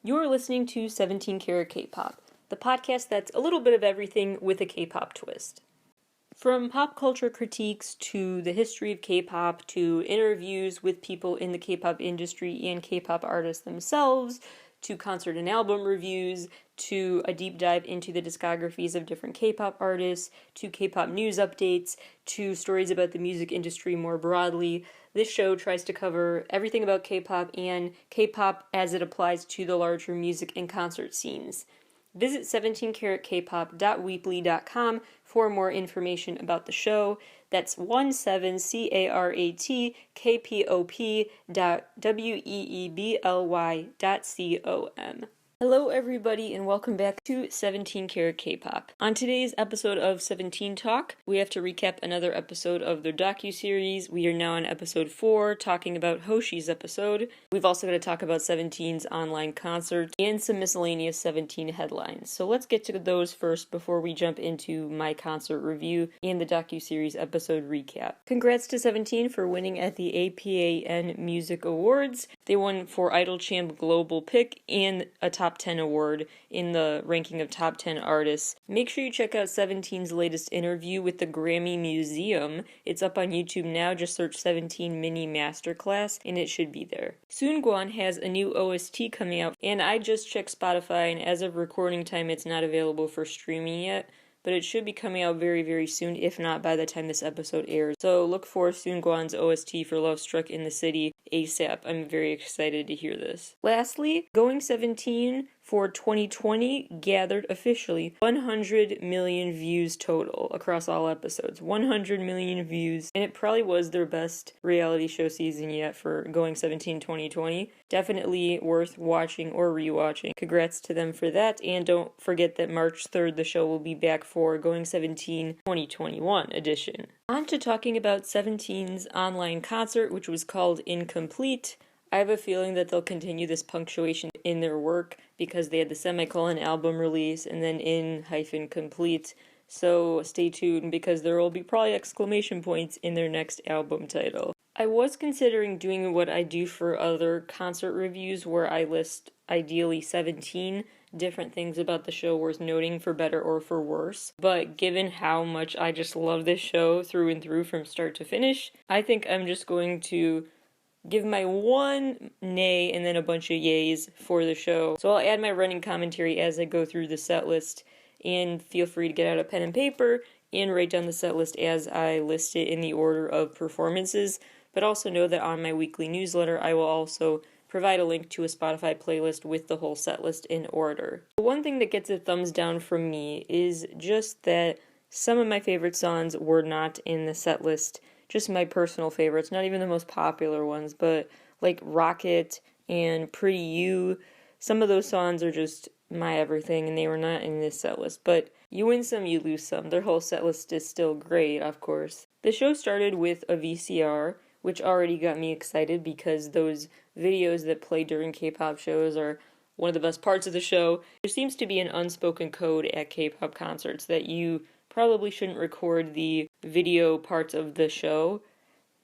You're listening to 17 Carat K-Pop, the podcast that's a little bit of everything with a K-pop twist. From pop culture critiques to the history of K-pop to interviews with people in the K-pop industry and K-pop artists themselves, to concert and album reviews, to a deep dive into the discographies of different K-pop artists, to K-pop news updates, to stories about the music industry more broadly. This show tries to cover everything about K-pop and K-pop as it applies to the larger music and concert scenes. Visit 17caratkpop.weebly.com for more information about the show. That's 17caratkpop.weebly.com. Hello everybody and welcome back to 17 Carat K-Pop. On today's episode of 17 Talk, we have to recap another episode of their docu-series. We are now on episode 4, talking about Hoshi's episode. We've also got to talk about 17's online concert and some miscellaneous 17 headlines. So let's get to those first before we jump into my concert review and the docu-series episode recap. Congrats to 17 for winning at the APAN Music Awards. They won for Idol Champ Global Pick and a top 10 award in the ranking of top 10 artists. Make sure you check out 17's latest interview with the Grammy Museum. It's up on YouTube now. Just search 17 Mini Masterclass and it should be there. Soonguan has a new OST coming out, and I just checked Spotify, and as of recording time, it's not available for streaming yet. But it should be coming out very, very soon, if not by the time this episode airs. So look for Soonguan's OST for Love Struck in the City ASAP. I'm very excited to hear this. Lastly, Going 17 for 2020 gathered officially 100 million views total across all episodes. 100 million views, and it probably was their best reality show season yet for Going 17 2020. Definitely worth watching or rewatching. Congrats to them for that, and don't forget that March 3rd the show will be back for Going 17 2021 edition. On to talking about 17's online concert, which was called Incomplete. I have a feeling that they'll continue this punctuation in their work because they had the semicolon album release and then in-complete. So stay tuned because there will be probably exclamation points in their next album title. I was considering doing what I do for other concert reviews where I list ideally 17 different things about the show worth noting for better or for worse. But given how much I just love this show through and through from start to finish, I think I'm just going to give my one nay and then a bunch of yays for the show. So I'll add my running commentary as I go through the set list, and feel free to get out a pen and paper and write down the set list as I list it in the order of performances. But also know that on my weekly newsletter I will also provide a link to a Spotify playlist with the whole set list in order. The one thing that gets a thumbs down from me is just that some of my favorite songs were not in the set list. Just my personal favorites, not even the most popular ones, but like Rocket and Pretty You. Some of those songs are just my everything, and they were not in this set list. But you win some, you lose some. Their whole set list is still great, of course. The show started with a VCR, which already got me excited because those videos that play during K-pop shows are one of the best parts of the show. There seems to be an unspoken code at K-pop concerts that you probably shouldn't record the video parts of the show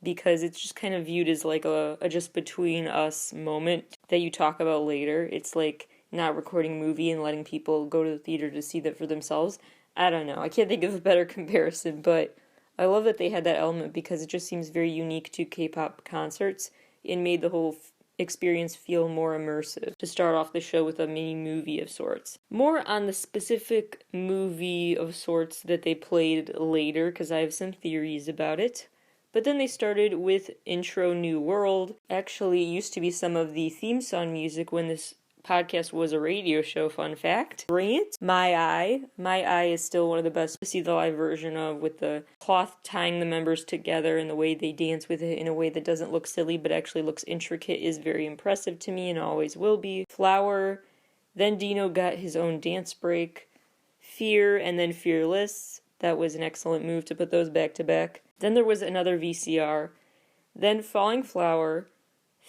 because it's just kind of viewed as like a just between us moment that you talk about later. It's like not recording a movie and letting people go to the theater to see that for themselves. I don't know. I can't think of a better comparison, but I love that they had that element because it just seems very unique to K-pop concerts and made the whole experience feel more immersive to start off the show with a mini movie of sorts. More on the specific movie of sorts that they played later because I have some theories about it. But then they started with Intro New World. Actually, it used to be some of the theme song music when this podcast was a radio show, fun fact. Brilliant. My Eye is still one of the best to see the live version of, with the cloth tying the members together and the way they dance with it in a way that doesn't look silly but actually looks intricate is very impressive to me and always will be. Flower, then Dino got his own dance break. Fear, and then Fearless. That was an excellent move to put those back to back. Then there was another VCR. Then Falling Flower,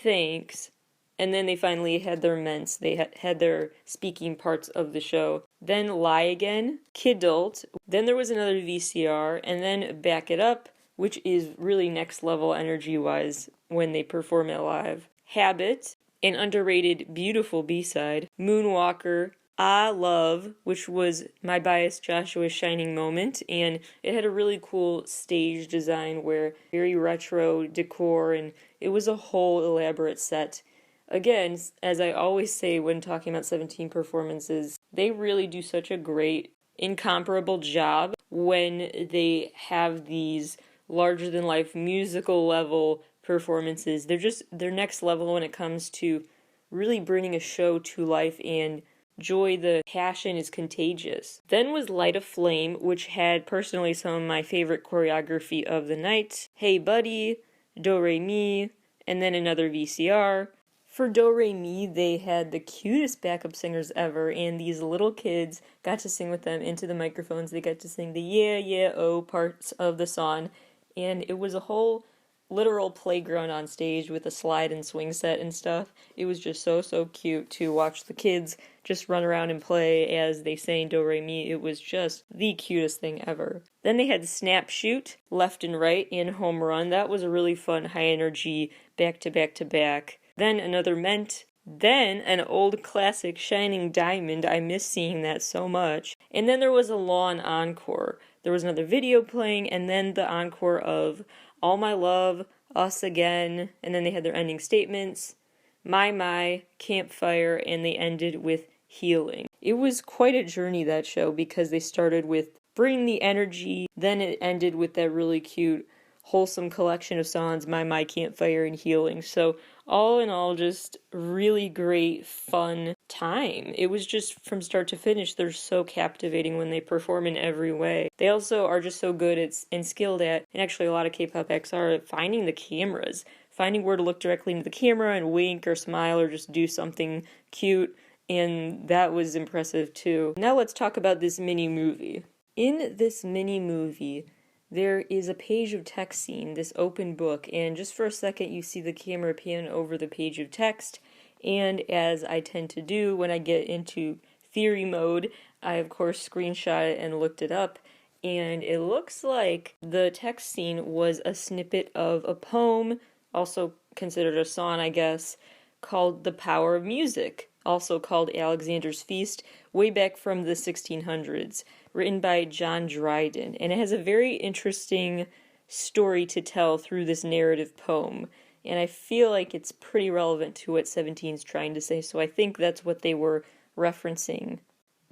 Thanks, and then they finally had their ments. They had their speaking parts of the show. Then Lie Again, Kidult. Then there was another VCR, and then Back It Up, which is really next level energy-wise when they perform it live. Habit, an underrated, beautiful B-side, Moonwalker, I Love, which was my bias Joshua's shining moment, and it had a really cool stage design where very retro decor, and it was a whole elaborate set. Again, as I always say when talking about 17 performances, they really do such a great, incomparable job when they have these larger than life musical level performances. They're next level when it comes to really bringing a show to life, and joy, the passion is contagious. Then was Light a Flame, which had personally some of my favorite choreography of the night. Hey Buddy, Do Re Mi, and then another VCR. For Do Re Mi, they had the cutest backup singers ever, and these little kids got to sing with them into the microphones. They got to sing the yeah, yeah, oh parts of the song, and it was a whole literal playground on stage with a slide and swing set and stuff. It was just so cute to watch the kids just run around and play as they sang Do Re Mi. It was just the cutest thing ever. Then they had Snap Shoot, Left and Right, and Home Run. That was a really fun, high energy, back to back to back. Then another Ment. Then an old classic, Shining Diamond. I miss seeing that so much. And then there was a lawn encore. There was another video playing, and then the encore of All My Love, Us Again, and then they had their ending statements, My, Campfire, and they ended with Healing. It was quite a journey, that show, because they started with bringing the energy, then it ended with that really cute, wholesome collection of songs, My, Campfire, and Healing. So all in all, just really great, fun time. It was just from start to finish, they're so captivating when they perform in every way. They also are just so good at and skilled at, and actually a lot of K-pop acts are, at finding the cameras, finding where to look directly into the camera and wink or smile or just do something cute, and that was impressive too. Now let's talk about this mini movie. In this mini movie, there is a page of text scene, this open book, and just for a second you see the camera pan over the page of text, and as I tend to do when I get into theory mode, I of course screenshot it and looked it up, and it looks like the text scene was a snippet of a poem, also considered a song I guess, called The Power of Music, also called Alexander's Feast, way back from the 1600s. Written by John Dryden, and it has a very interesting story to tell through this narrative poem, and I feel like it's pretty relevant to what 17's trying to say, so I think that's what they were referencing.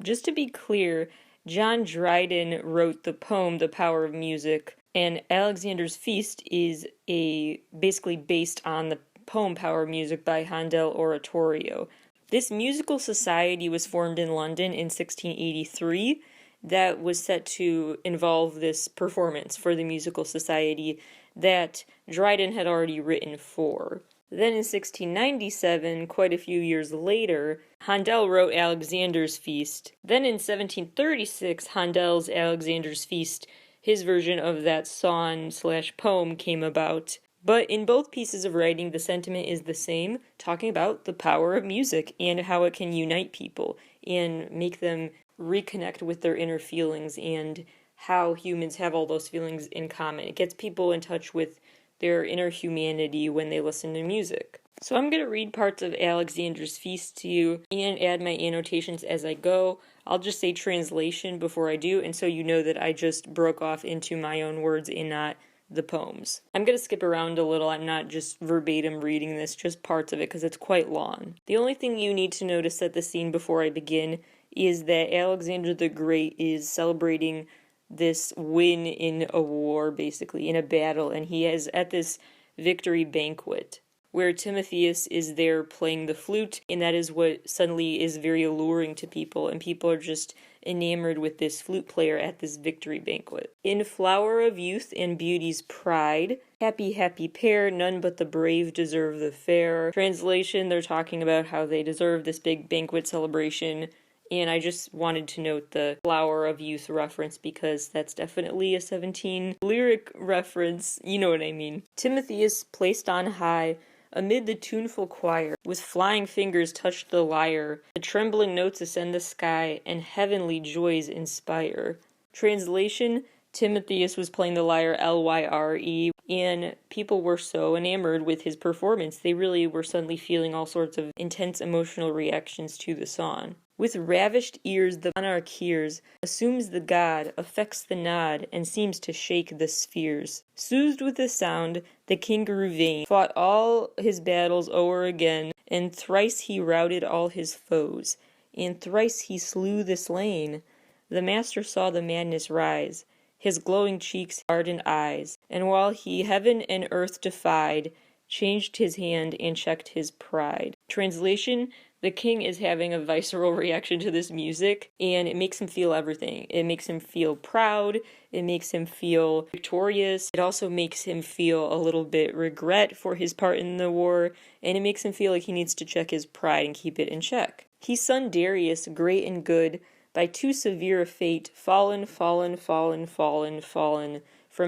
Just to be clear, John Dryden wrote the poem The Power of Music, and Alexander's Feast is basically based on the poem Power of Music by Handel Oratorio. This musical society was formed in London in 1683, that was set to involve this performance for the musical society that Dryden had already written for. Then in 1697, quite a few years later, Handel wrote Alexander's Feast. Then in 1736, Handel's Alexander's Feast, his version of that song/poem came about. But in both pieces of writing, the sentiment is the same, talking about the power of music and how it can unite people and make them reconnect with their inner feelings and how humans have all those feelings in common. It gets people in touch with their inner humanity when they listen to music. So I'm going to read parts of Alexander's Feast to you and add my annotations as I go. I'll just say translation before I do, and so you know that I just broke off into my own words and not the poems. I'm going to skip around a little. I'm not just verbatim reading this, just parts of it because it's quite long. The only thing you need to know to set the scene before I begin is that Alexander the Great is celebrating this win in a war, basically, in a battle, and he is at this victory banquet where Timotheus is there playing the flute, and that is what suddenly is very alluring to people, and people are just enamored with this flute player at this victory banquet. In flower of youth and beauty's pride, happy, happy pair, none but the brave deserve the fair. Translation, they're talking about how they deserve this big banquet celebration, and I just wanted to note the flower of youth reference because that's definitely a 17 lyric reference, you know what I mean. Timotheus placed on high, amid the tuneful choir, with flying fingers touched the lyre, the trembling notes ascend the sky, and heavenly joys inspire. Translation, Timotheus was playing the lyre Lyre, and people were so enamored with his performance, they really were suddenly feeling all sorts of intense emotional reactions to the song. With ravished ears the monarch hears, assumes the god, affects the nod, and seems to shake the spheres. Soothed with the sound, the king grew vain, fought all his battles o'er again, and thrice he routed all his foes, and thrice he slew the slain. The master saw the madness rise, his glowing cheeks, ardent eyes, and while he heaven and earth defied, changed his hand and checked his pride. Translation: the king is having a visceral reaction to this music, and it makes him feel everything. It makes him feel proud, it makes him feel victorious, it also makes him feel a little bit regret for his part in the war, and it makes him feel like he needs to check his pride and keep it in check. He son Darius, great and good, by too severe a fate, fallen from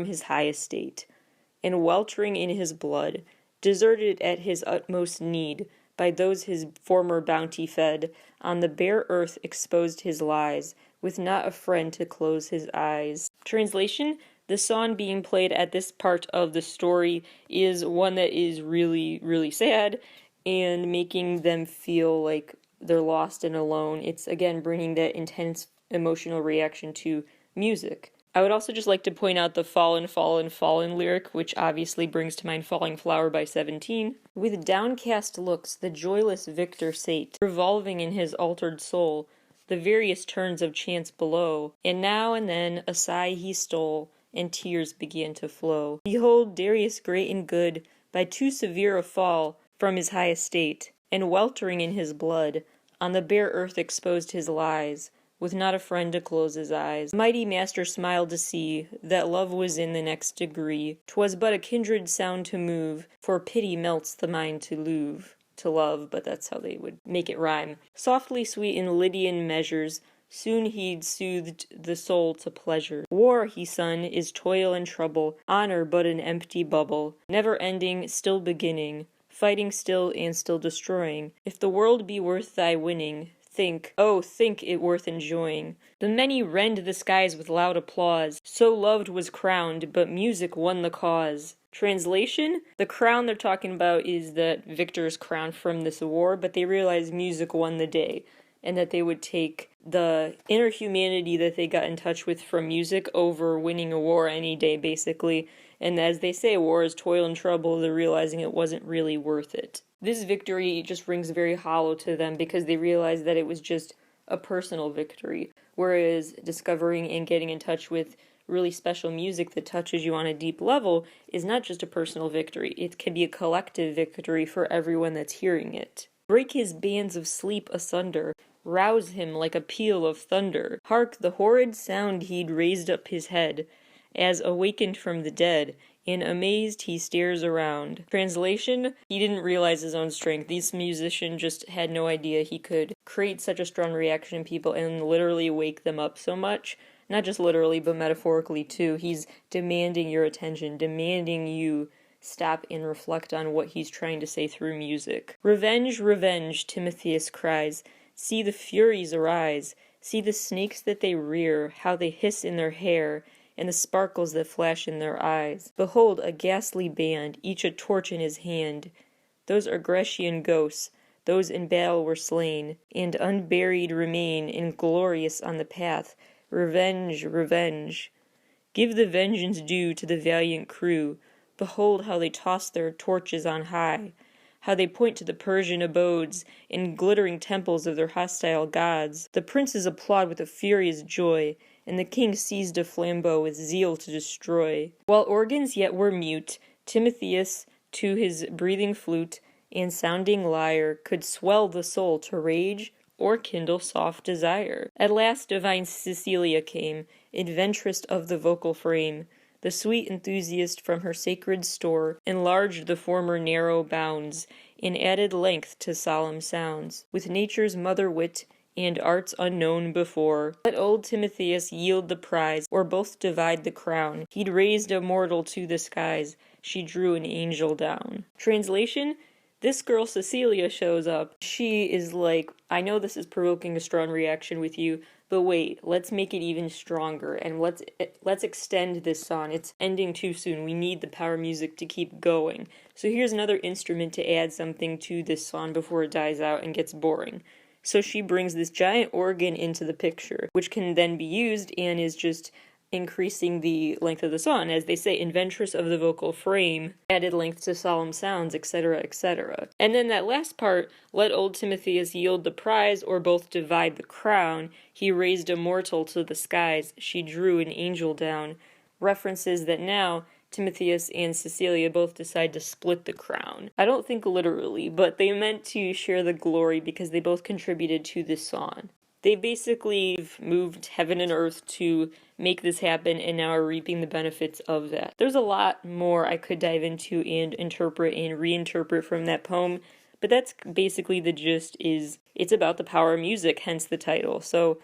his high estate, and weltering in his blood, deserted at his utmost need, by those his former bounty fed, on the bare earth exposed his lies, with not a friend to close his eyes. Translation: the song being played at this part of the story is one that is really, really sad, and making them feel like they're lost and alone. It's, again, bringing that intense emotional reaction to music. I would also just like to point out the fallen lyric, which obviously brings to mind Falling Flower by 17. With downcast looks, the joyless victor sate, revolving in his altered soul the various turns of chance below, and now and then a sigh he stole, and tears began to flow. Behold, Darius great and good, by too severe a fall from his high estate, and weltering in his blood, on the bare earth exposed his lies, with not a friend to close his eyes. Mighty master smiled to see that love was in the next degree. 'Twas but a kindred sound to move, for pity melts the mind to love, but that's how they would make it rhyme. Softly sweet in Lydian measures, soon he'd soothed the soul to pleasure. War, he son, is toil and trouble, honor but an empty bubble, never ending, still beginning, fighting still and still destroying. If the world be worth thy winning, think, oh, think it worth enjoying. The many rend the skies with loud applause. So loved was crowned, but music won the cause. Translation: the crown they're talking about is that victor's crown from this war, but they realize music won the day, and that they would take the inner humanity that they got in touch with from music over winning a war any day, basically. And as they say, war is toil and trouble, they're realizing it wasn't really worth it. This victory just rings very hollow to them because they realize that it was just a personal victory, whereas discovering and getting in touch with really special music that touches you on a deep level is not just a personal victory, it can be a collective victory for everyone that's hearing it. Break his bands of sleep asunder, rouse him like a peal of thunder. Hark, the horrid sound he'd raised up his head, as awakened from the dead, and amazed he stares around. Translation: he didn't realize his own strength. This musician just had no idea he could create such a strong reaction in people and literally wake them up so much. Not just literally, but metaphorically too. He's demanding your attention, demanding you stop and reflect on what he's trying to say through music. Revenge, revenge, Timotheus cries. See the furies arise. See the snakes that they rear, how they hiss in their hair, and the sparkles that flash in their eyes. Behold, a ghastly band, each a torch in his hand. Those are Grecian ghosts, those in battle were slain, and unburied remain, inglorious on the path. Revenge, revenge. Give the vengeance due to the valiant crew. Behold how they toss their torches on high, how they point to the Persian abodes and glittering temples of their hostile gods. The princes applaud with a furious joy, and the king seized a flambeau with zeal to destroy. While organs yet were mute, Timotheus, to his breathing flute and sounding lyre, could swell the soul to rage or kindle soft desire. At last divine Cecilia came, inventress of the vocal frame. The sweet enthusiast from her sacred store enlarged the former narrow bounds, and added length to solemn sounds. With nature's mother wit, and arts unknown before, let old Timotheus yield the prize, or both divide the crown. He'd raised a mortal to the skies, she drew an angel down. Translation: This girl, Cecilia, shows up. She is like, I know this is provoking a strong reaction with you, but wait, let's make it even stronger, and let's extend this song. It's ending too soon. We need the power music to keep going. So here's another instrument to add something to this song before it dies out and gets boring. So she brings this giant organ into the picture, which can then be used and is just increasing the length of the song. As they say, inventress of the vocal frame, added length to solemn sounds, etc., etc. And then that last part, let old Timotheus yield the prize or both divide the crown. He raised a mortal to the skies, she drew an angel down. References that now Timotheus and Cecilia both decide to split the crown. I don't think literally, but they meant to share the glory because they both contributed to this song. They basically moved heaven and earth to make this happen and now are reaping the benefits of that. There's a lot more I could dive into and interpret and reinterpret from that poem, but that's basically the gist. Is it's about the power of music, hence the title. So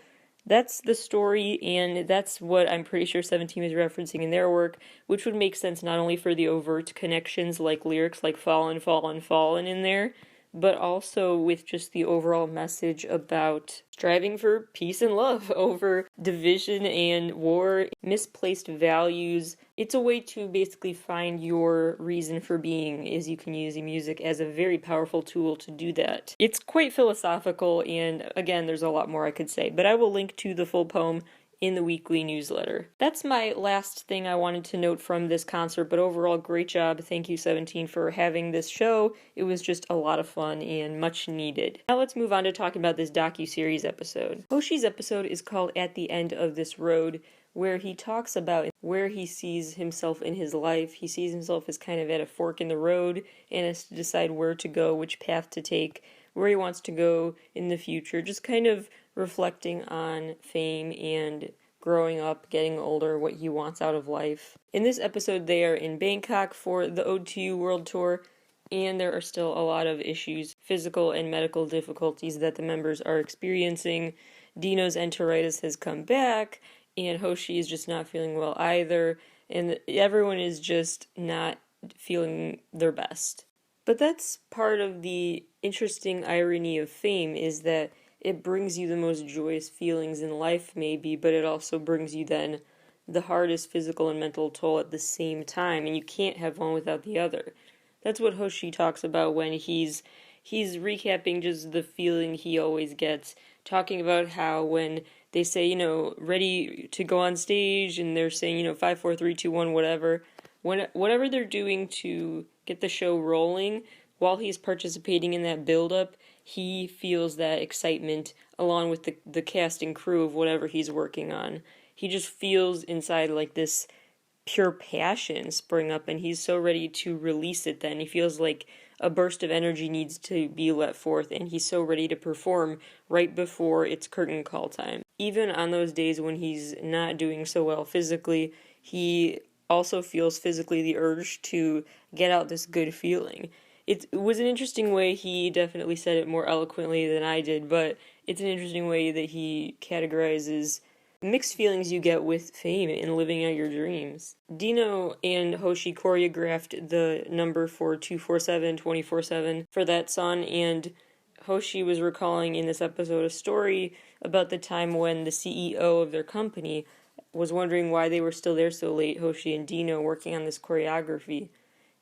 that's the story, and that's what I'm pretty sure 17 is referencing in their work, which would make sense not only for the overt connections like lyrics like fallen, fallen, fallen in there, but also with just the overall message about striving for peace and love over division and war, misplaced values. It's a way to basically find your reason for being, as you can use music as a very powerful tool to do that. It's quite philosophical, and again, there's a lot more I could say, but I will link to the full poem in the weekly newsletter. That's my last thing I wanted to note from this concert, but overall, great job. Thank you, 17, for having this show. It was just a lot of fun and much needed. Now let's move on to talking about this docu-series episode. Hoshi's episode is called At the End of This Road, where he talks about where he sees himself in his life. He sees himself as kind of at a fork in the road and has to decide where to go, which path to take, where he wants to go in the future, just kind of reflecting on fame and growing up, getting older, what he wants out of life. In this episode, they are in Bangkok for the Ode to You World Tour, and there are still a lot of issues, physical and medical difficulties that the members are experiencing. Dino's enteritis has come back, and Hoshi is just not feeling well either, and everyone is just not feeling their best. But that's part of the interesting irony of fame, is that it brings you the most joyous feelings in life, maybe, but it also brings you then the hardest physical and mental toll at the same time, and you can't have one without the other. That's what Hoshi talks about when he's recapping just the feeling he always gets, talking about how when they say, ready to go on stage, and they're saying, 5, 4, 3, 2, 1, whatever, whatever they're doing to get the show rolling, while he's participating in that build-up, he feels that excitement along with the cast and crew of whatever he's working on. He just feels inside like this pure passion spring up, and he's so ready to release it then. He feels like a burst of energy needs to be let forth, and he's so ready to perform right before it's curtain call time. Even on those days when he's not doing so well physically, he also feels physically the urge to get out this good feeling. It was an interesting way. He definitely said it more eloquently than I did, but it's an interesting way that he categorizes mixed feelings you get with fame and living out your dreams. Dino and Hoshi choreographed the number for 247, 24/7 for that song, and Hoshi was recalling in this episode a story about the time when the CEO of their company was wondering why they were still there so late, Hoshi and Dino, working on this choreography.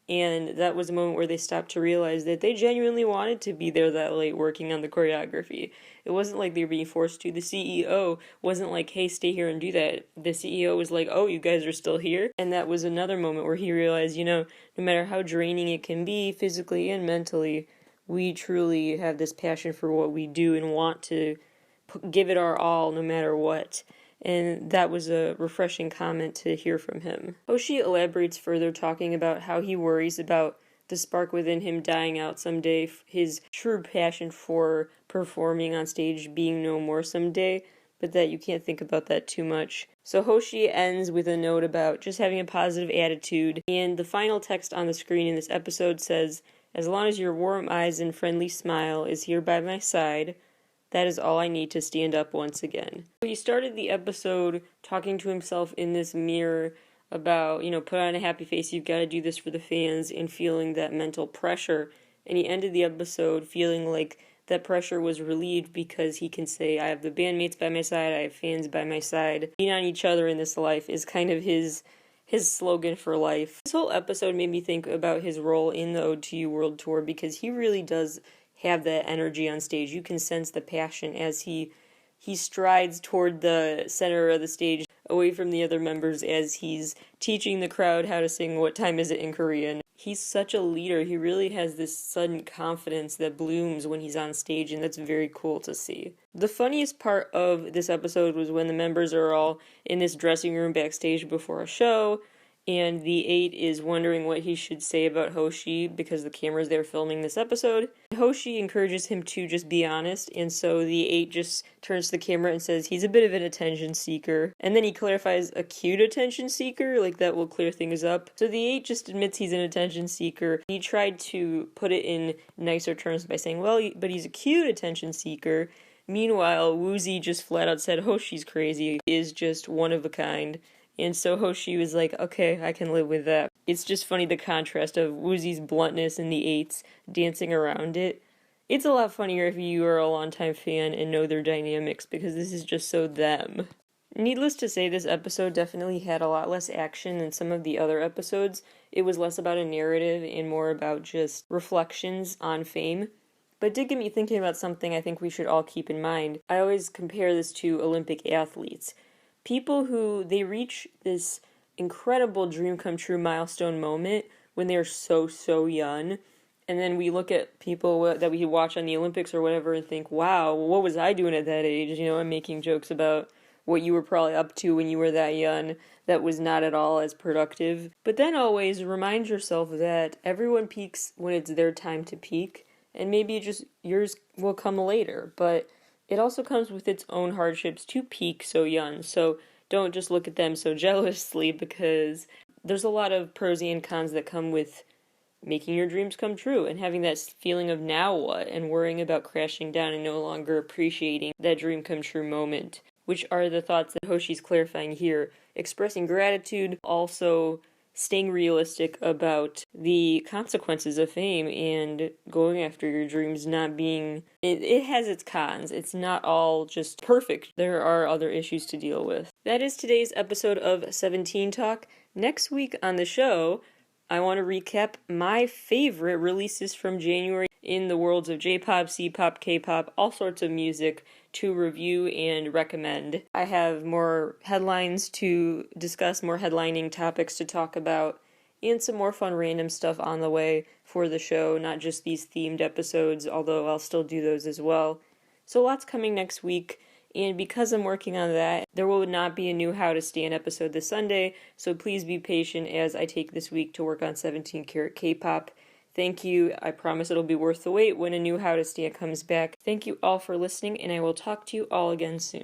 And that was a moment where they stopped to realize that they genuinely wanted to be there that late working on the choreography. It wasn't like they were being forced to. The CEO wasn't like, hey, stay here and do that. The CEO was like, oh, you guys are still here? And that was another moment where he realized, no matter how draining it can be, physically and mentally, we truly have this passion for what we do and want to give it our all no matter what. And that was a refreshing comment to hear from him. Hoshi elaborates further, talking about how he worries about the spark within him dying out someday, his true passion for performing on stage being no more someday, but that you can't think about that too much. So Hoshi ends with a note about just having a positive attitude, and the final text on the screen in this episode says, as long as your warm eyes and friendly smile is here by my side, that is all I need to stand up once again. He started the episode talking to himself in this mirror about, put on a happy face, you've got to do this for the fans, and feeling that mental pressure. and he ended the episode feeling like that pressure was relieved because he can say, I have the bandmates by my side, I have fans by my side. Being on each other in this life is kind of his slogan for life. This whole episode made me think about his role in the Ode to You World Tour because he really does have that energy on stage. You can sense the passion as he strides toward the center of the stage away from the other members as he's teaching the crowd how to sing What Time Is It in Korean. He's such a leader. He really has this sudden confidence that blooms when he's on stage, and that's very cool to see. The funniest part of this episode was when the members are all in this dressing room backstage before a show, and the 8 is wondering what he should say about Hoshi because the camera's there filming this episode. Hoshi encourages him to just be honest, and so the 8 just turns to the camera and says he's a bit of an attention seeker. And then he clarifies a cute attention seeker, like that will clear things up. So the 8 just admits he's an attention seeker. He tried to put it in nicer terms by saying, well, but he's a cute attention seeker. Meanwhile, Woozy just flat out said Hoshi's crazy, is just one of a kind. And so Hoshi was like, okay, I can live with that. It's just funny the contrast of Woozy's bluntness and the 8's dancing around it. It's a lot funnier if you are a longtime fan and know their dynamics because this is just so them. Needless to say, this episode definitely had a lot less action than some of the other episodes. It was less about a narrative and more about just reflections on fame. But it did get me thinking about something I think we should all keep in mind. I always compare this to Olympic athletes. People who, they reach this incredible dream come true milestone moment when they're so young, and then we look at people that we watch on the Olympics or whatever and think, wow, what was I doing at that age? You know, I'm making jokes about what you were probably up to when you were that young that was not at all as productive. But then always remind yourself that everyone peaks when it's their time to peak, and maybe just yours will come later, but it also comes with its own hardships to peak so young, so don't just look at them so jealously because there's a lot of pros and cons that come with making your dreams come true and having that feeling of now what and worrying about crashing down and no longer appreciating that dream come true moment, which are the thoughts that Hoshi's clarifying here. Expressing gratitude, also staying realistic about the consequences of fame and going after your dreams not being... It has its cons. It's not all just perfect. There are other issues to deal with. That is today's episode of 17 Talk. Next week on the show, I want to recap my favorite releases from January in the worlds of J-pop, C-pop, K-pop, all sorts of music to review and recommend. I have more headlines to discuss, more headlining topics to talk about, and some more fun random stuff on the way for the show, not just these themed episodes, although I'll still do those as well. So lots coming next week, and because I'm working on that, there will not be a new How to Stand episode this Sunday, so please be patient as I take this week to work on 17 Carat K-Pop. Thank you. I promise it'll be worth the wait when a new How to Stand comes back. Thank you all for listening, and I will talk to you all again soon.